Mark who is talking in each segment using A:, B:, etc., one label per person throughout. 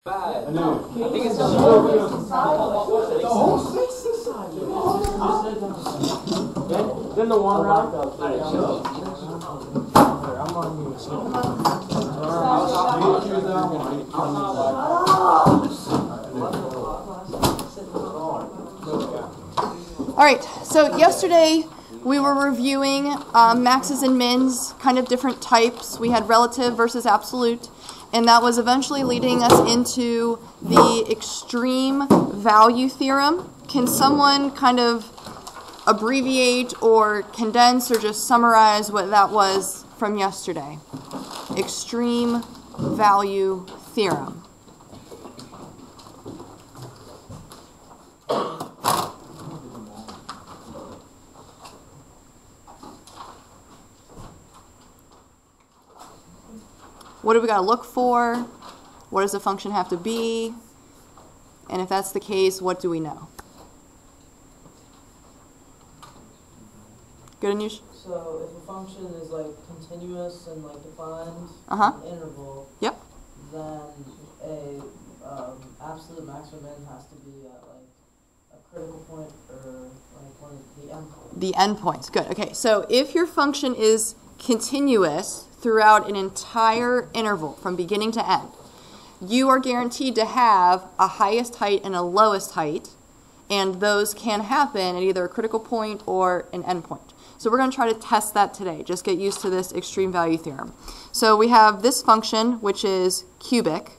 A: Bad.
B: I know.
A: I think it's
B: The whole six is silent. Then the one round.
A: I'm
B: on you.
C: All right, so yesterday we were reviewing maxes and mins, kind of different types. We had relative versus absolute, and that was eventually leading us into the extreme value theorem. Can someone kind of abbreviate or condense or just summarize what that was from yesterday? Extreme value theorem. What do we got to look for? What does the function have to be? And if that's the case, what do we know? Good, Anush?
D: So if a function is like continuous and like defined in an interval,
C: yep,
D: then a absolute maximum min has to be at like a critical point or like one of the endpoints.
C: The endpoints. Good. Okay. So if your function is continuous throughout an entire interval from beginning to end, you are guaranteed to have a highest height and a lowest height, and those can happen at either a critical point or an endpoint. So we're going to try to test that today. Just get used to this extreme value theorem. So we have this function, which is cubic,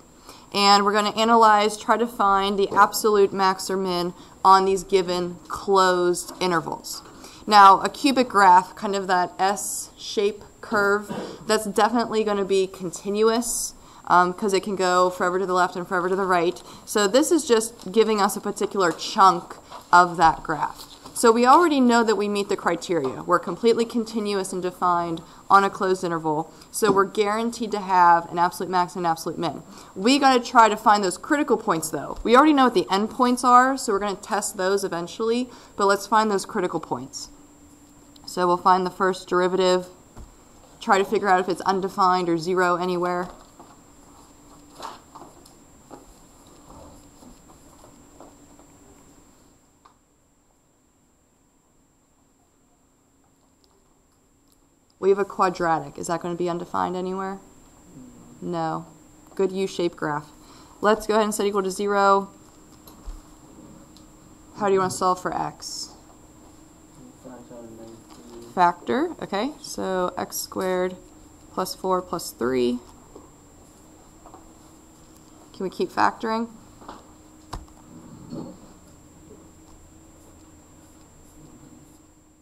C: and we're going to analyze, try to find the absolute max or min on these given closed intervals. Now, a cubic graph, kind of that S-shape curve, that's definitely going to be continuous because it can go forever to the left and forever to the right. So this is just giving us a particular chunk of that graph. So we already know that we meet the criteria. We're completely continuous and defined on a closed interval, so we're guaranteed to have an absolute max and an absolute min. We got to try to find those critical points, though. We already know what the endpoints are, so we're going to test those eventually, but let's find those critical points. So we'll find the first derivative, try to figure out if it's undefined or zero anywhere. We have a quadratic. Is that going to be undefined anywhere? No. Good U-shaped graph. Let's go ahead and set equal to 0. How do you want to solve for x? Factor. Okay, so x squared plus 4 plus 3. Can we keep factoring?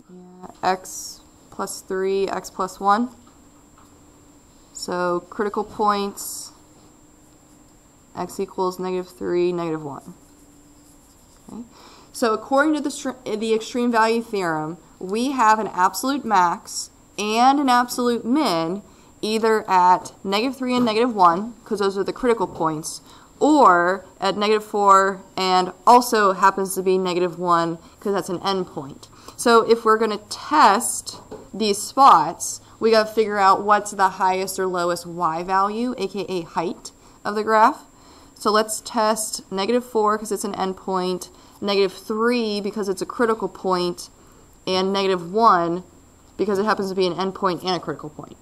C: Yeah, x plus 3, x plus 1. So critical points, x equals -3, -1. Okay. So according to the extreme value theorem, we have an absolute max and an absolute min either at -3 and -1, because those are the critical points, or at -4 and also happens to be -1 because that's an endpoint. So if we're going to test these spots, we got to figure out what's the highest or lowest y value, aka height of the graph. So let's test -4 because it's an endpoint, -3 because it's a critical point, and -1 because it happens to be an endpoint and a critical point.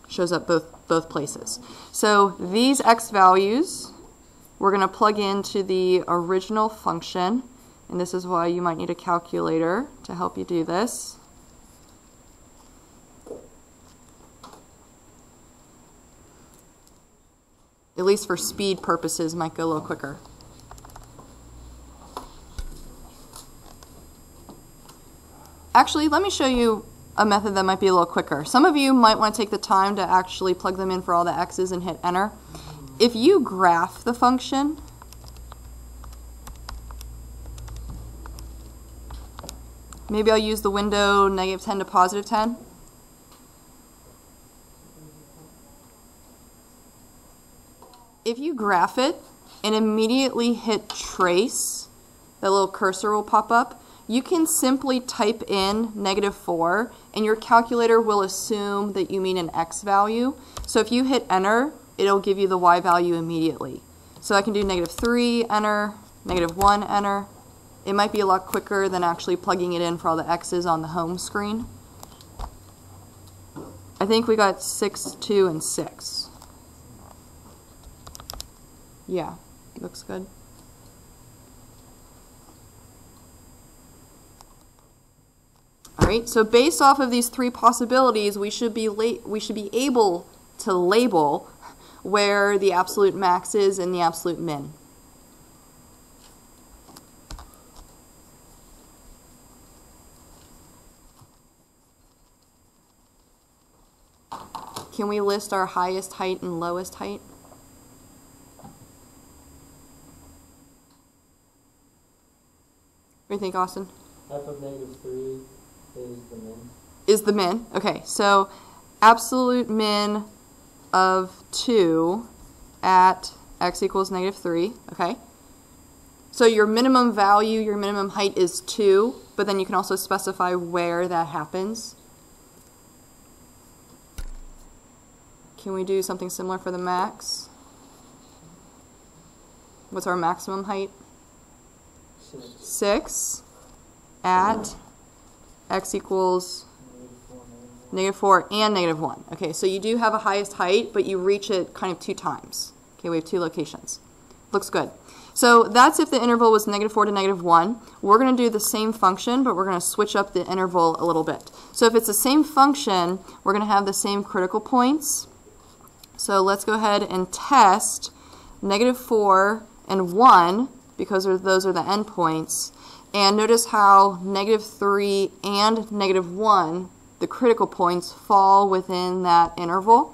C: Shows up both places. So these x values we're going to plug into the original function, and this is why you might need a calculator to help you do this. At least for speed purposes, might go a little quicker. Actually, let me show you a method that might be a little quicker. Some of you might want to take the time to actually plug them in for all the x's and hit enter. If you graph the function, maybe I'll use the window -10 to +10. If you graph it and immediately hit trace, that little cursor will pop up. You can simply type in -4 and your calculator will assume that you mean an x value. So if you hit enter, it'll give you the y value immediately. So I can do -3, enter, -1, enter. It might be a lot quicker than actually plugging it in for all the x's on the home screen. I think we got 6, 2, and 6. Yeah, looks good. All right, so based off of these 3 possibilities, we should be able to label where the absolute max is and the absolute min. Can we list our highest height and lowest height? What do you think, Austin?
B: F of -3 is the min.
C: Is the min. Okay, so absolute min of 2 at x equals -3, okay? So your minimum value, your minimum height is 2, but then you can also specify where that happens. Can we do something similar for the max? What's our maximum height? 6 at x equals -4 and -1. Okay, so you do have a highest height, but you reach it kind of 2 times. Okay, we have 2 locations. Looks good. So that's if the interval was -4 to -1. We're going to do the same function, but we're going to switch up the interval a little bit. So if it's the same function, we're going to have the same critical points. So let's go ahead and test -4 and 1, because those are the endpoints. And notice how -3 and -1, the critical points, fall within that interval.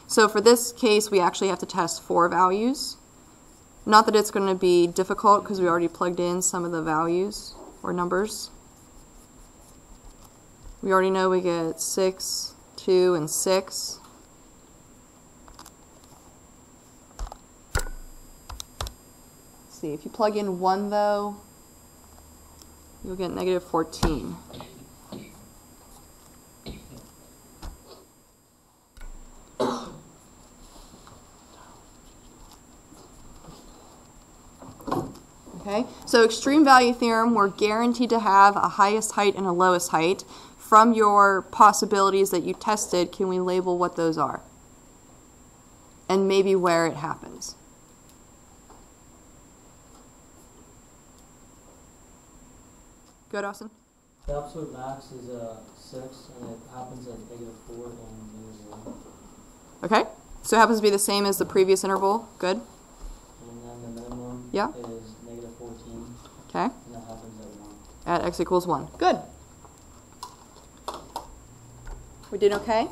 C: So for this case, we actually have to test 4 values. Not that it's going to be difficult, because we already plugged in some of the values or numbers. We already know we get 6, 2, and 6. See, if you plug in 1 though, you'll get -14. Okay, so extreme value theorem, we're guaranteed to have a highest height and a lowest height. From your possibilities that you tested, can we label what those are? And maybe where it happens. Good, Austin?
B: The absolute max is 6, and it happens at -4 and -1.
C: Okay, so it happens to be the same as the previous interval. Good.
B: And then the minimum
C: Yeah.
B: is -14,
C: Okay,
B: and that happens at 1.
C: at x equals 1. Good. We did okay?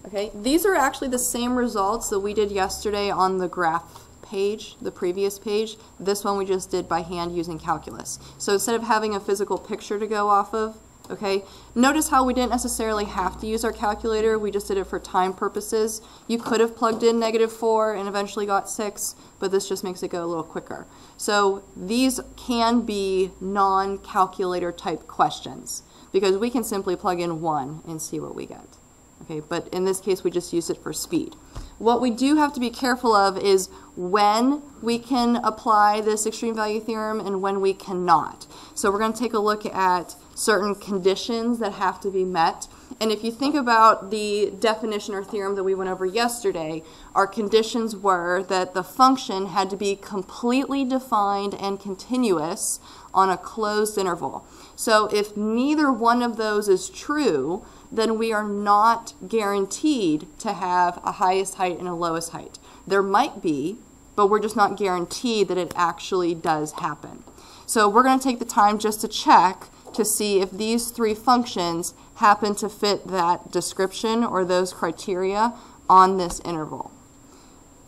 C: Okay, these are actually the same results that we did yesterday on the graph page, the previous page. This one we just did by hand using calculus. So instead of having a physical picture to go off of, okay, notice how we didn't necessarily have to use our calculator, we just did it for time purposes. You could have plugged in -4 and eventually got 6, but this just makes it go a little quicker. So these can be non-calculator type questions, because we can simply plug in 1 and see what we get. Okay, but in this case we just use it for speed. What we do have to be careful of is when we can apply this extreme value theorem and when we cannot. So we're going to take a look at certain conditions that have to be met. And if you think about the definition or theorem that we went over yesterday, our conditions were that the function had to be completely defined and continuous on a closed interval. So if neither one of those is true, then we are not guaranteed to have a highest height and a lowest height. There might be, but we're just not guaranteed that it actually does happen. So we're going to take the time just to check to see if these 3 functions happen to fit that description or those criteria on this interval.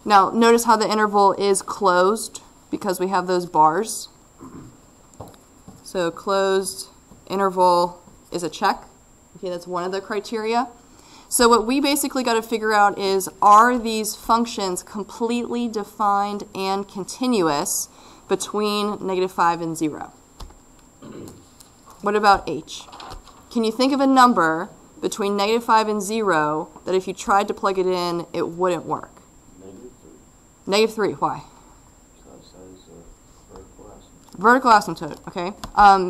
C: Now notice how the interval is closed because we have those bars. So closed interval is a check. Okay, that's one of the criteria. So what we basically got to figure out is, are these functions completely defined and continuous between -5 and 0? What about h? Can you think of a number between -5 and 0 that if you tried to plug it in, it wouldn't work?
A: -3.
C: -3, why? vertical asymptote, okay?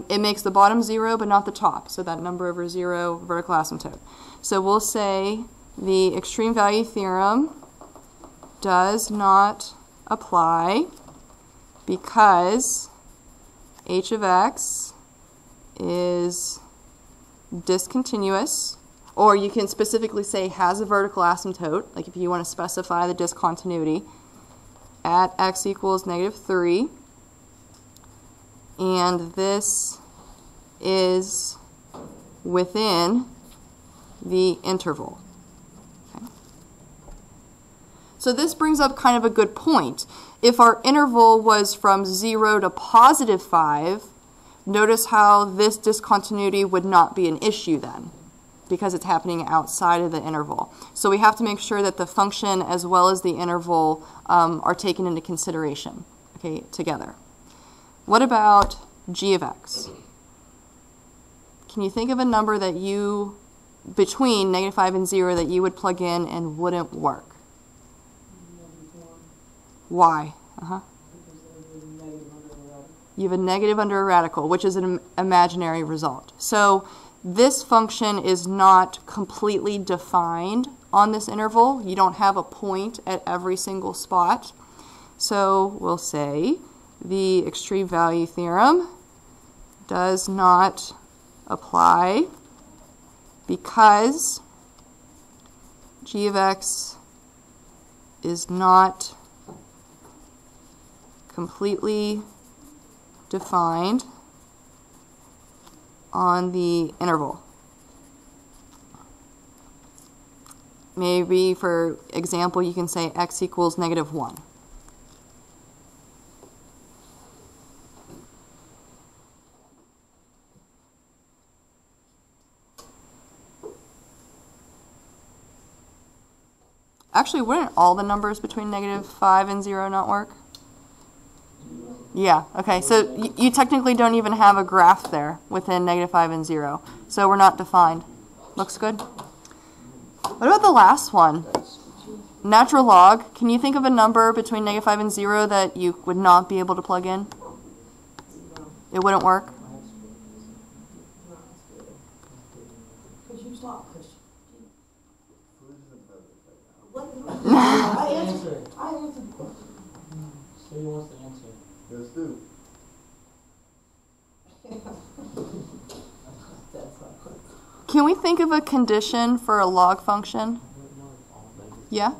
C: It makes the bottom 0 but not the top, so that number over 0, vertical asymptote. So we'll say the extreme value theorem does not apply because h of x is discontinuous, or you can specifically say has a vertical asymptote, like if you want to specify the discontinuity, at x equals -3, and this is within the interval. Okay. So this brings up kind of a good point. If our interval was from 0 to +5, notice how this discontinuity would not be an issue then, because it's happening outside of the interval. So we have to make sure that the function as well as the interval are taken into consideration, okay, together. What about g of x? Can you think of a number that you, between -5 and 0, that you would plug in and wouldn't work? Why? You have a negative under a radical, which is an imaginary result. So this function is not completely defined on this interval. You don't have a point at every single spot. So we'll say the extreme value theorem does not apply because g of x is not completely defined on the interval. Maybe, for example, you can say x equals -1. Actually, wouldn't all the numbers between -5 and 0 not work? Yeah, okay, so you technically don't even have a graph there within -5 and 0, so we're not defined. Looks good. What about the last one? Natural log. Can you think of a number between -5 and 0 that you would not be able to plug in? It wouldn't work?
D: Could you stop, Christian?
B: I answered.
D: I answered the question.
B: So he wants to answer.
A: Let's do.
C: Can we think of a condition for a log function? Yeah?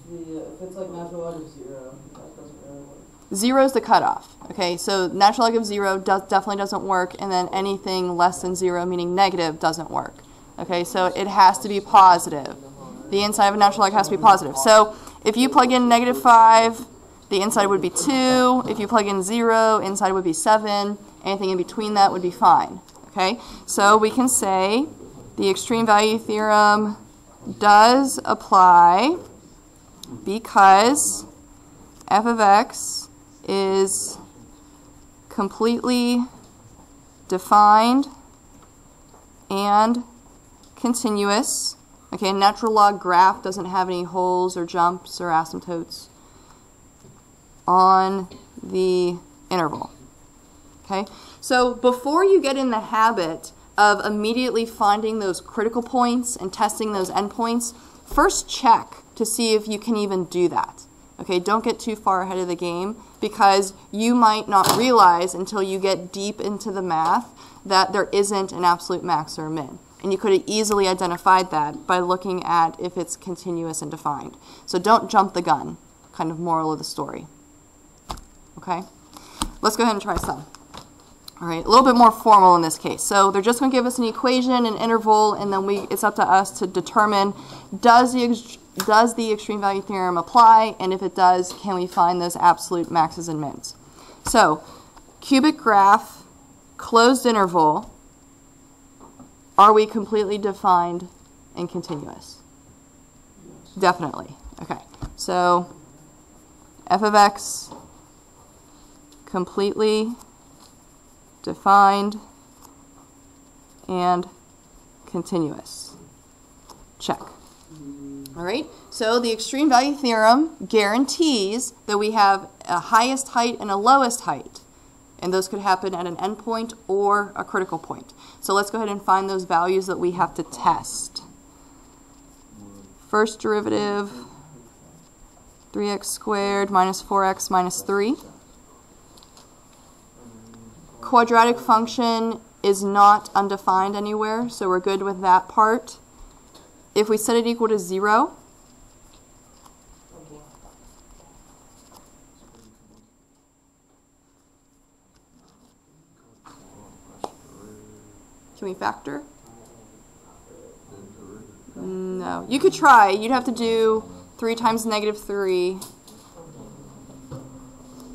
D: If it's like natural log of 0, that doesn't really work.
C: 0 is the cutoff. Okay, so natural log of 0 definitely doesn't work, and then anything less than 0, meaning negative, doesn't work. Okay, so it has to be positive. The inside of a natural log has to be positive. So if you plug in -5, the inside would be 2. If you plug in 0, inside would be 7. Anything in between that would be fine. Okay, so we can say the extreme value theorem does apply because f of x is completely defined and continuous. Okay, a natural log graph doesn't have any holes or jumps or asymptotes on the interval. Okay, so before you get in the habit of immediately finding those critical points and testing those endpoints, first check to see if you can even do that. Okay, don't get too far ahead of the game, because you might not realize until you get deep into the math that there isn't an absolute max or min. And you could have easily identified that by looking at if it's continuous and defined. So don't jump the gun, kind of moral of the story. Okay, let's go ahead and try some. All right, a little bit more formal in this case. So they're just going to give us an equation, an interval, and then it's up to us to determine does the extreme value theorem apply, and if it does, can we find those absolute maxes and mins? So cubic graph, closed interval, are we completely defined and continuous? Definitely. Okay, so f of x completely defined and continuous. Check. All right, so the extreme value theorem guarantees that we have a highest height and a lowest height. And those could happen at an endpoint or a critical point. So let's go ahead and find those values that we have to test. First derivative, 3x squared minus 4x minus 3. Quadratic function is not undefined anywhere, so we're good with that part. If we set it equal to 0, can we factor? No. You could try. You'd have to do 3 times negative 3.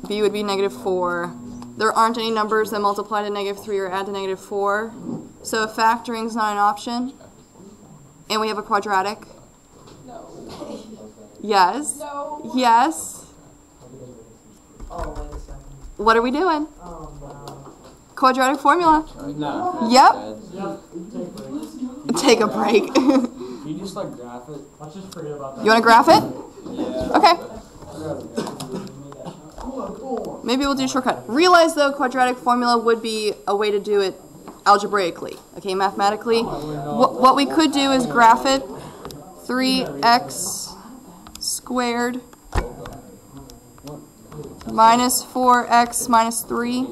C: B would be negative 4. There aren't any numbers that multiply to negative 3 or add to negative 4. So factoring is not an option. And we have a quadratic.
D: No.
C: Yes.
D: No.
C: Yes.
D: Oh, wait a second.
C: What are we doing?
D: Oh, wow.
C: Quadratic formula.
B: No.
C: Yep. Take a break.
B: You just like graph it. Let's just forget about that.
C: You want to graph it?
B: Yeah.
C: Okay. Maybe we'll do a shortcut. Realize, though, quadratic formula would be a way to do it algebraically, okay, mathematically. What we could do is graph it. 3x squared minus 4x minus 3.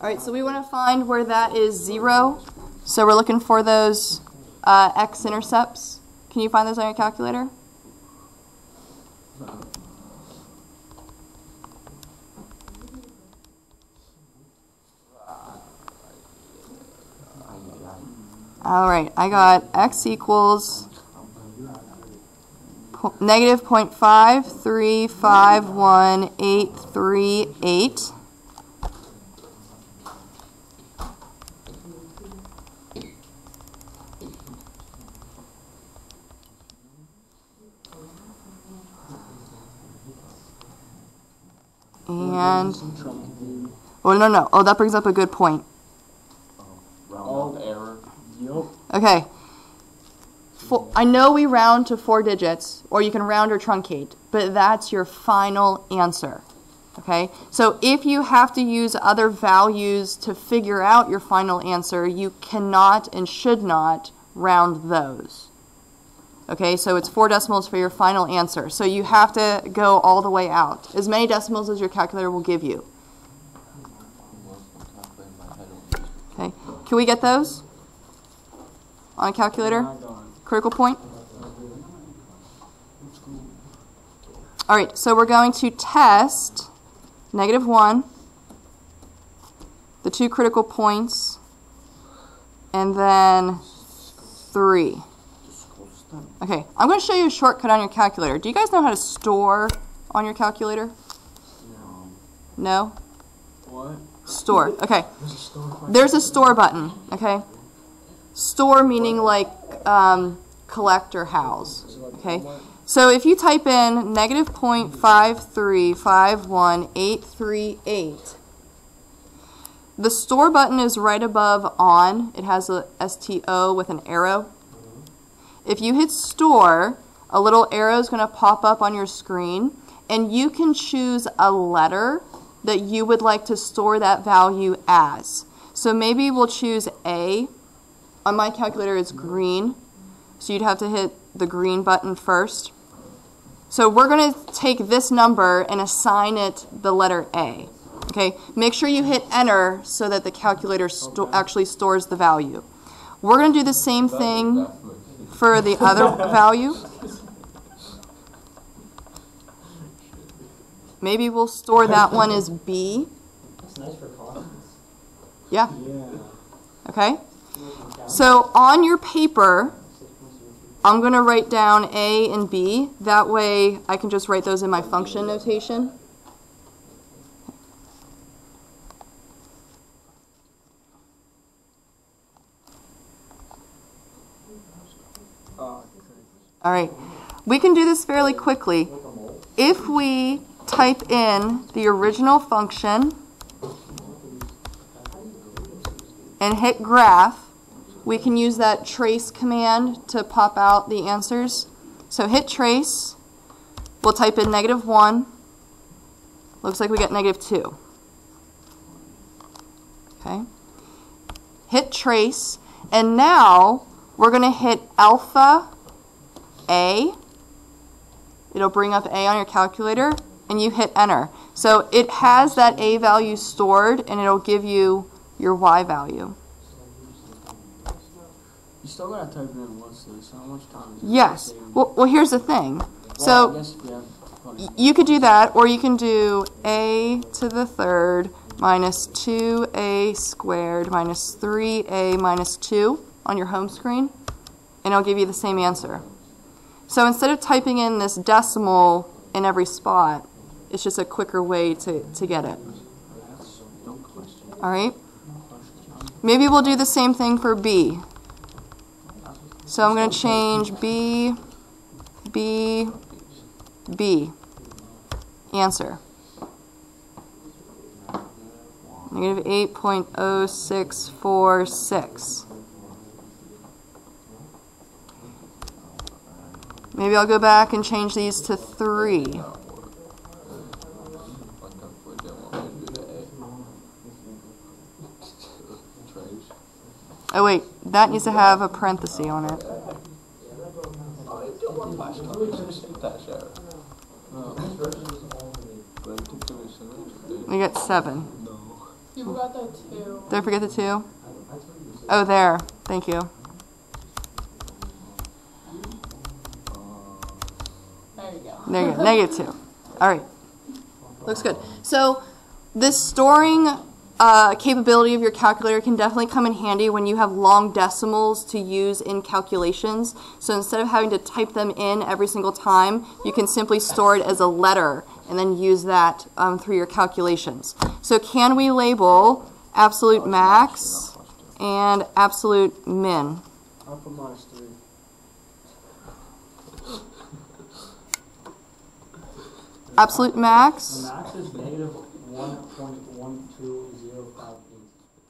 C: All right, so we want to find where that is 0. So we're looking for those x-intercepts. Can you find those on your calculator? All right, I got x equals negative 0.5351838. And, oh, no. Oh, that brings up a good point.
B: Round error. Yep.
C: Okay. I know we round to 4 digits, or you can round or truncate, but that's your final answer. Okay? So if you have to use other values to figure out your final answer, you cannot and should not round those. Okay, so it's 4 decimals for your final answer. So you have to go all the way out. As many decimals as your calculator will give you. Okay, can we get those on a calculator? Critical point? All right, so we're going to test negative 1, the 2 critical points, and then 3. Okay, I'm going to show you a shortcut on your calculator. Do you guys know how to store on your calculator?
B: No.
C: No?
B: What?
C: Store. Okay. There's a store button. Okay. Store meaning like collect or house. Okay. So if you type in negative 0.5351838, the store button is right above on. It has a STO with an arrow. If you hit store, a little arrow is going to pop up on your screen, and you can choose a letter that you would like to store that value as. So maybe we'll choose A. On my calculator, it's green, so you'd have to hit the green button first. So we're going to take this number and assign it the letter A. Okay, make sure you hit enter so that the calculator actually stores the value. We're going to do the same thing for the other value. Maybe we'll store that one as B.
B: That's nice for coffees.
C: Yeah. Okay. So on your paper, I'm going to write down A and B. That way I can just write those in my function notation. All right. We can do this fairly quickly. If we type in the original function and hit graph, we can use that trace command to pop out the answers. So hit trace, We'll type in -1. Looks like we get -2. Okay. Hit trace, and now we're going to hit alpha A. It'll bring up A on your calculator, and you hit enter. So it has that A value stored, and it'll give you your Y value.
A: You still gotta type it in once though, so how much time is it?
C: Yes. Well, here's the thing.
A: Well,
C: So
A: I guess if you have
C: you could do that, or you can do A to the third minus 2A squared minus 3A minus 2 on your home screen, and it'll give you the same answer. So instead of typing in this decimal in every spot, it's just a quicker way to get it.
A: no question.
C: All right? Maybe we'll do the same thing for B. So I'm going to change B, B, B. Answer. Negative 8.0646. Maybe I'll go back and change these to 3. Oh wait, that needs to have a parenthesis on it. We got 7.
E: You forgot the 2.
C: Did I forget the 2? Oh, there. Thank you.
E: There you go.
C: There you go. -2. All right. Looks good. So this storing capability of your calculator can definitely come in handy when you have long decimals to use in calculations. So instead of having to type them in every single time, you can simply store it as a letter and then use that through your calculations. So can we label absolute max and absolute min?
A: Alpha minus 3.
C: Absolute max.
B: The max is -1.12058.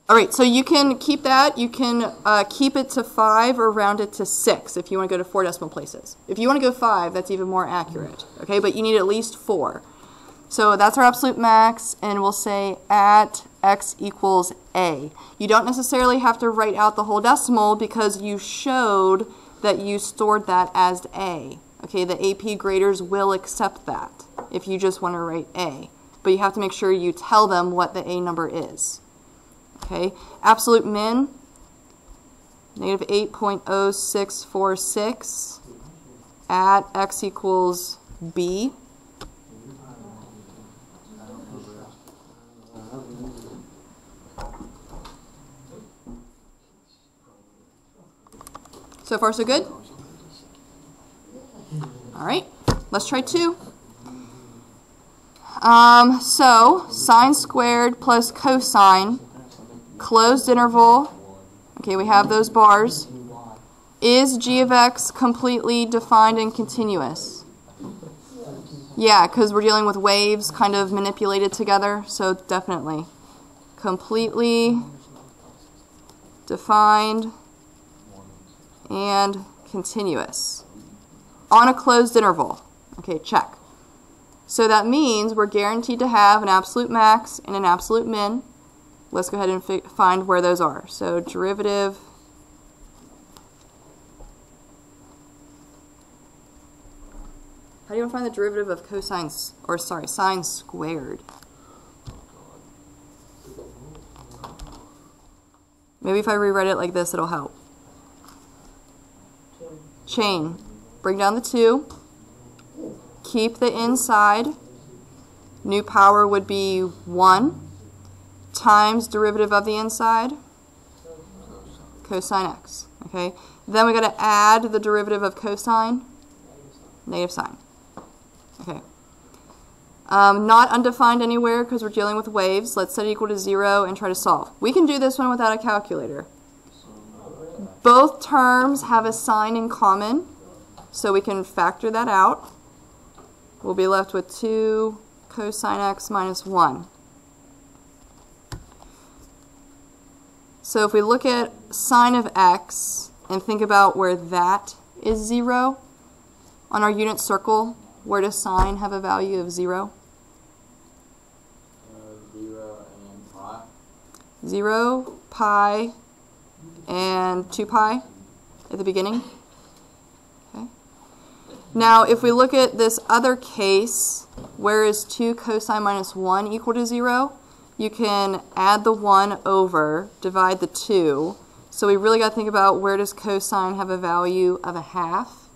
C: All right, so you can keep that. You can keep it to 5 or round it to 6 if you want to go to 4 decimal places. If you want to go 5, that's even more accurate. Okay, but you need at least 4. So that's our absolute max, and we'll say at x equals a. You don't necessarily have to write out the whole decimal because you showed that you stored that as a. Okay, the AP graders will accept that if you just want to write a. But you have to make sure you tell them what the a number is. Okay, absolute min, negative 8.0646 at x equals b. So far, so good? All right, let's try 2. So sine squared plus cosine, closed interval, okay, we have those bars. Is g of x completely defined and continuous? Yeah, because we're dealing with waves kind of manipulated together, so definitely. Completely defined and continuous. On a closed interval. Okay, check. So that means we're guaranteed to have an absolute max and an absolute min. Let's go ahead and find where those are. So derivative how do you want to find the derivative of cosine, or sorry, sine squared? Maybe if I rewrite it like this, it'll help. Chain. Bring down the 2. Keep the inside. New power would be 1 times derivative of the inside, cosine x. Okay. Then we got to add the derivative of cosine, negative sine. Okay. Not undefined anywhere because we're dealing with waves. Let's set it equal to 0 and try to solve. We can do this one without a calculator. Both terms have a sign in common, so we can factor that out. We'll be left with 2 cosine x minus 1. So if we look at sine of x and think about where that is 0 on our unit circle, where does sine have a value of 0?
A: 0 and pi.
C: 0, pi, and 2 pi at the beginning. Okay. Now, if we look at this other case, where is 2 cosine minus 1 equal to 0? You can add the 1 over, divide the 2. So we really got to think about, where does cosine have a value of a half?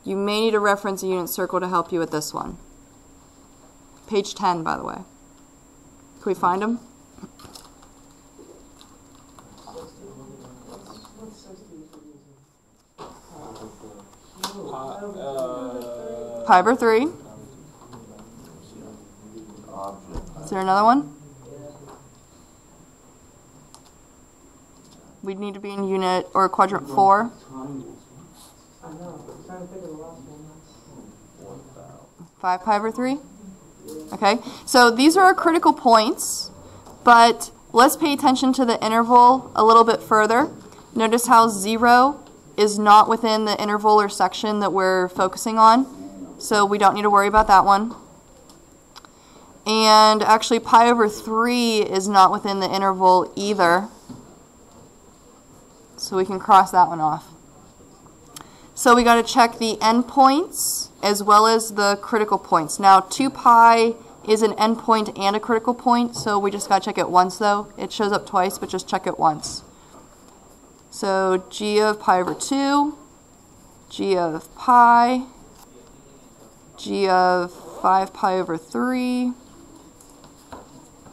C: You may need to reference a unit circle to help you with this one. Page 10, by the way. Can we find them? Pi over 3. Is there another one? We'd need to be in unit or quadrant 4.
D: I know. I'm trying to figure the last one.
C: 5 pi over 3? Okay, so these are our critical points, but let's pay attention to the interval a little bit further. Notice how 0 is not within the interval or section that we're focusing on, so we don't need to worry about that one. And actually pi over 3 is not within the interval either, so we can cross that one off. So we got to check the endpoints as well as the critical points. Now 2 pi is an endpoint and a critical point, so we just got to check it once though. It shows up twice, but just check it once. So g of pi over 2, g of pi, g of 5 pi over 3,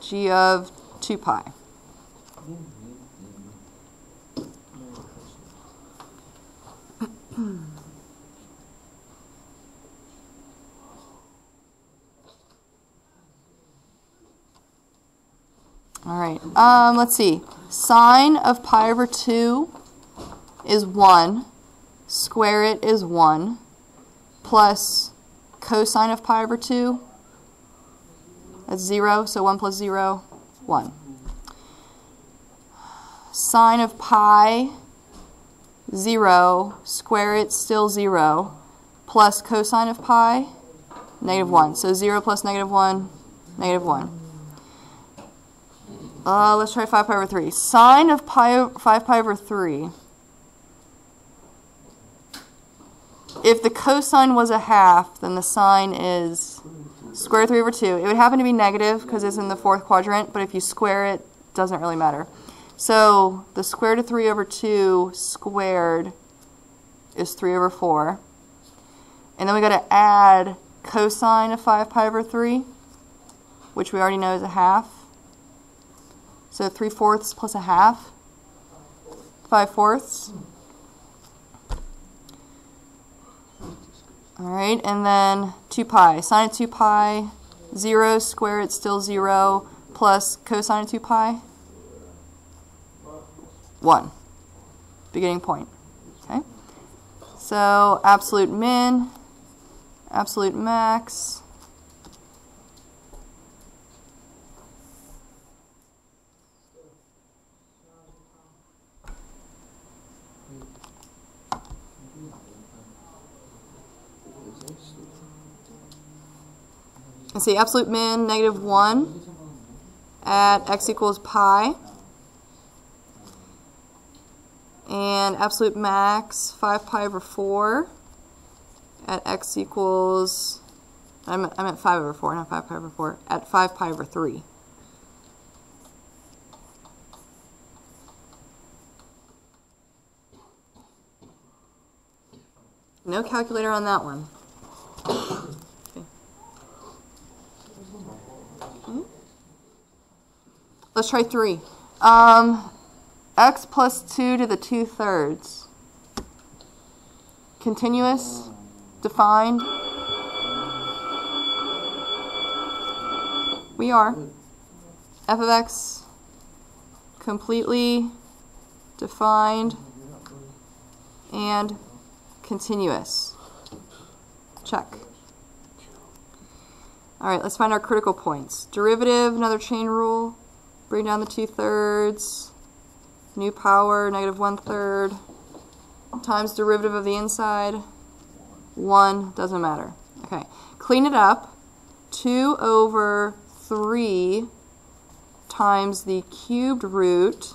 C: g of 2 pi. All right, let's see. Sine of pi over 2 is 1. Square it is 1. Plus cosine of pi over 2, that's 0. So 1 plus 0, 1. Sine of pi, 0. Square it, still 0. Plus cosine of pi, negative 1. So 0 plus negative 1, negative 1. Let's try 5 pi over 3. Sine of 5 pi over 3. If the cosine was a half, then the sine is square root of 3 over 2. It would happen to be negative because it's in the 4th quadrant, but if you square it, it doesn't really matter. So the square root of 3 over 2 squared is 3 over 4. And then we got to add cosine of 5 pi over 3, which we already know is a half. So 3/4 plus a half, 5/4. All right, and then 2 pi. Sine of 2 pi, 0, square it's still 0, plus cosine of 2 pi, 1. Beginning point. Okay. So absolute min, absolute max. Let's see, absolute min, negative 1 at x equals pi. And absolute max, 5 pi over 4 at x equals, I meant 5 over 4, not 5 pi over 4, at 5 pi over 3. No calculator on that one. Let's try 3. X plus 2 to the 2/3. Continuous, defined. We are. F of x, completely defined and continuous. Check. All right, let's find our critical points. Derivative, another chain rule. Bring down the 2/3. New power, negative 1/3. Times derivative of the inside. 1, doesn't matter. Okay, clean it up. 2 over 3 times the cubed root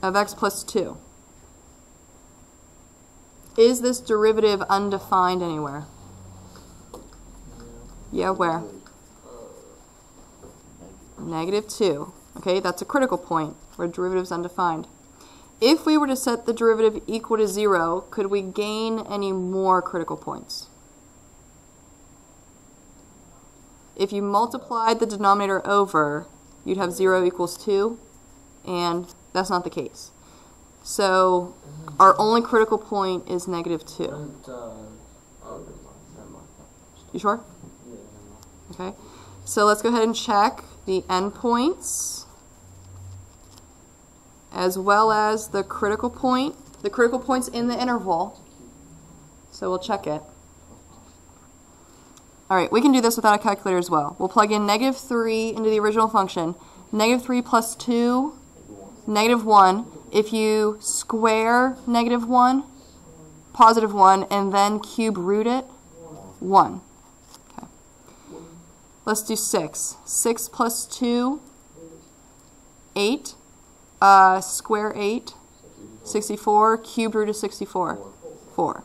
C: of x plus 2. Is this derivative undefined anywhere? Yeah, where? -2. Okay, that's a critical point where derivative is undefined. If we were to set the derivative equal to 0, could we gain any more critical points? If you multiplied the denominator over, you'd have 0 equals 2, and that's not the case. So our only critical point is -2.
B: Never mind.
C: You sure?
B: Yeah, never mind.
C: Okay. So let's go ahead and check the endpoints as well as the critical point. The critical point's in the interval, so we'll check it. All right, we can do this without a calculator as well. We'll plug in -3 into the original function. -3 plus 2, -1. If you square -1, +1, and then cube root it, 1. Okay. Let's do 6. 6 plus 2, 8. Square 8, 64. Cube root of 64, 4.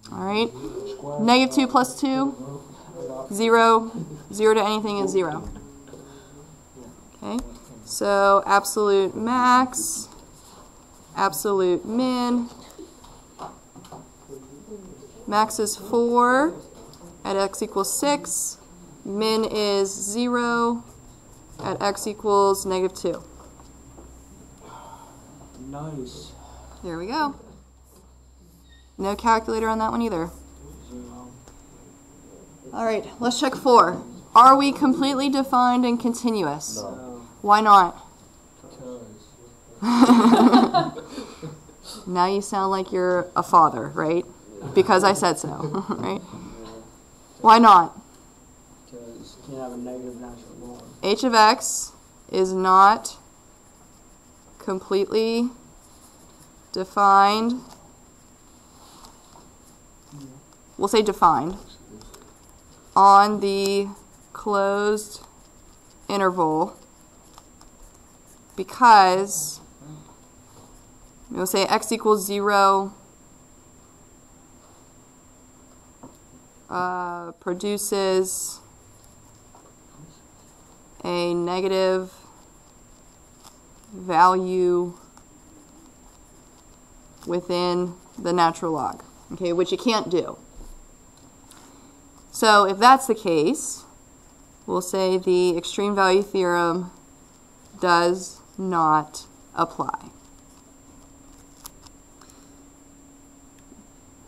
C: All right. -2 plus 2, 0. 0 to anything is 0. Okay. So absolute max, absolute min. Max is 4 at x equals 6. Min is 0 at x equals -2.
B: Nice.
C: There we go. No calculator on that one either.
B: 0.
C: All right, let's check 4. Are we completely defined and continuous?
B: No.
C: Why not?
B: Because.
C: Now you sound like you're a father, right? Because I said so, right? Why not?
B: Because you can't have a negative natural log.
C: H of x is not completely defined. We'll say defined on the closed interval because we'll say x equals 0 produces a negative value within the natural log, okay, which you can't do. So if that's the case, we'll say the extreme value theorem does not apply.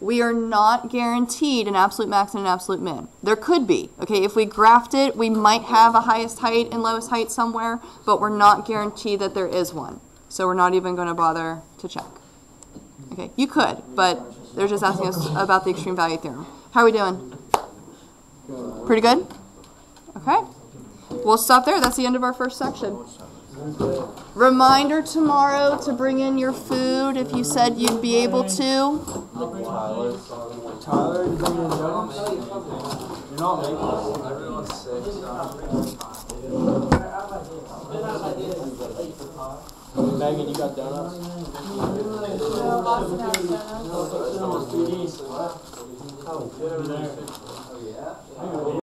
C: We are not guaranteed an absolute max and an absolute min. There could be, okay, if we graphed it, we might have a highest height and lowest height somewhere, but we're not guaranteed that there is one. So we're not even going to bother to check. Okay, you could, but they're just asking us about the extreme value theorem. How are we doing? Pretty good? Okay. We'll stop there. That's the end of our first section. Reminder tomorrow to bring in your food if you said you'd be able to.
B: Tyler, you bring in donuts? You're not making it.
A: Everyone's sick, so
B: Megan, you got donuts?
A: Oh, yeah?